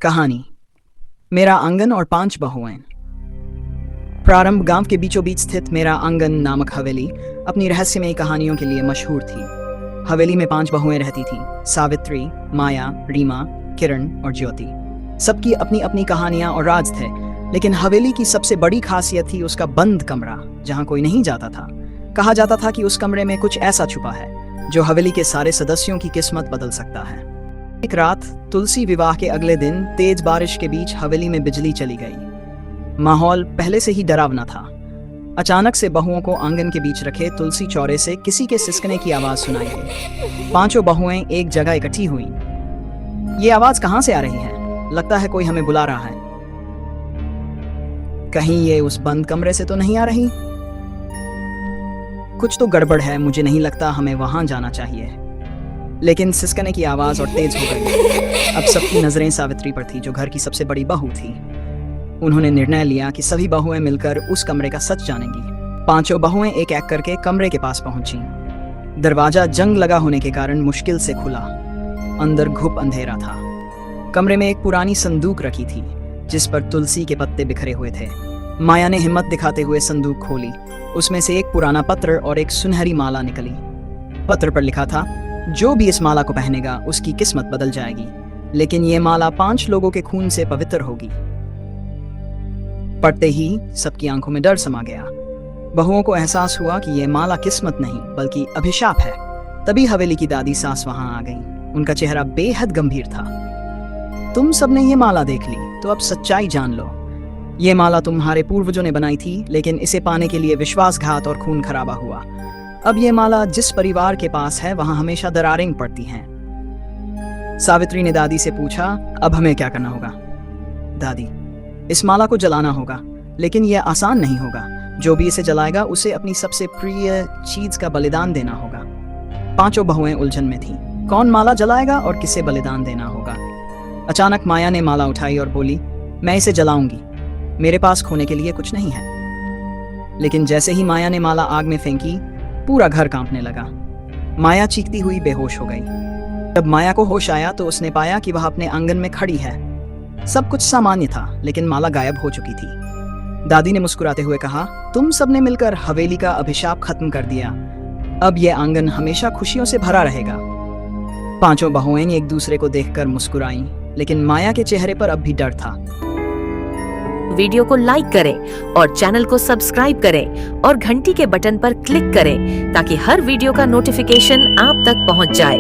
कहानी मेरा आंगन और 5 बहुएं। प्रारंभ गांव के बीचों बीच स्थित मेरा आंगन नामक हवेली अपनी रहस्यमयी कहानियों के लिए मशहूर थी। हवेली में 5 बहुएं रहती थीं, सावित्री, माया, रीमा, किरण और ज्योति। सबकी अपनी अपनी कहानियां और राज थे, लेकिन हवेली की सबसे बड़ी खासियत थी उसका बंद कमरा जहां कोई नहीं जाता था। कहा जाता था कि उस कमरे में कुछ ऐसा छुपा है जो हवेली के सारे सदस्यों की किस्मत बदल सकता है। एक रात तुलसी विवाह के अगले दिन तेज बारिश के बीच हवेली में बिजली चली गई। माहौल पहले से ही डरावना था। अचानक से बहुओं को आंगन के बीच रखे तुलसी चौरे से किसी के सिसकने की आवाज सुनाई दी। 5 बहुएं एक जगह इकट्ठी हुई। ये आवाज कहां से आ रही है? लगता है कोई हमें बुला रहा है। कहीं ये उस बंद कमरे से तो नहीं आ रही? कुछ तो गड़बड़ है, मुझे नहीं लगता हमें वहां जाना चाहिए। लेकिन सिसकने की आवाज और तेज हो गई। अब सबकी नजरें सावित्री पर थी, जो घर की सबसे बड़ी बहू थी। उन्होंने निर्णय लिया कि सभी बहुएं मिलकर उस कमरे का सच जानेंगी। 5 बहुएं एक एक करके कमरे के पास पहुंची। दरवाजा जंग लगा होने के कारण मुश्किल से खुला। अंदर घुप अंधेरा था। कमरे में एक पुरानी संदूक रखी थी जिस पर तुलसी के पत्ते बिखरे हुए थे। माया ने हिम्मत दिखाते हुए संदूक खोली। उसमें से एक पुराना पत्र और एक सुनहरी माला निकली। पत्र पर लिखा था, जो भी इस माला को पहनेगा उसकी किस्मत बदल जाएगी, लेकिन ये माला 5 लोगों के खून से पवित्र होगी। पढ़ते ही सबकी आंखों में डर समा गया। बहुओं को एहसास हुआ कि ये माला किस्मत नहीं बल्कि अभिशाप है। तभी हवेली की दादी सास वहां आ गई। उनका चेहरा बेहद गंभीर था। तुम सबने ये माला देख ली तो अब सच्चाई जान लो। ये माला तुम्हारे पूर्वजों ने बनाई थी, लेकिन इसे पाने के लिए विश्वासघात और खून खराबा हुआ। अब ये माला जिस परिवार के पास है वहां हमेशा दरारें पड़ती हैं। सावित्री ने दादी से पूछा, अब हमें क्या करना होगा? दादी, इस माला को जलाना होगा, लेकिन यह आसान नहीं होगा। जो भी इसे जलाएगा उसे अपनी सबसे प्रिय चीज का बलिदान देना होगा। 5 बहुएं उलझन में थीं। कौन माला जलाएगा और किसे बलिदान देना होगा? अचानक माया ने माला उठाई और बोली, मैं इसे जलाऊंगी। मेरे पास खोने के लिए कुछ नहीं है। लेकिन जैसे ही माया ने माला आग में फेंकी, पूरा घर कांपने लगा। माया चीखती हुई बेहोश हो गई। जब माया को होश आया तो उसने पाया कि वह अपने आंगन में खड़ी है। सब कुछ सामान्य था, लेकिन माला गायब हो चुकी थी। दादी ने मुस्कुराते हुए कहा, तुम सबने मिलकर हवेली का अभिशाप खत्म कर दिया। अब यह आंगन हमेशा खुशियों से भरा रहेगा। 5 बहुएं एक दूसरे को देखकर मुस्कुराईं, लेकिन माया के चेहरे पर अब भी डर था। वीडियो को लाइक करें और चैनल को सब्सक्राइब करें और घंटी के बटन पर क्लिक करें ताकि हर वीडियो का नोटिफिकेशन आप तक पहुंच जाए।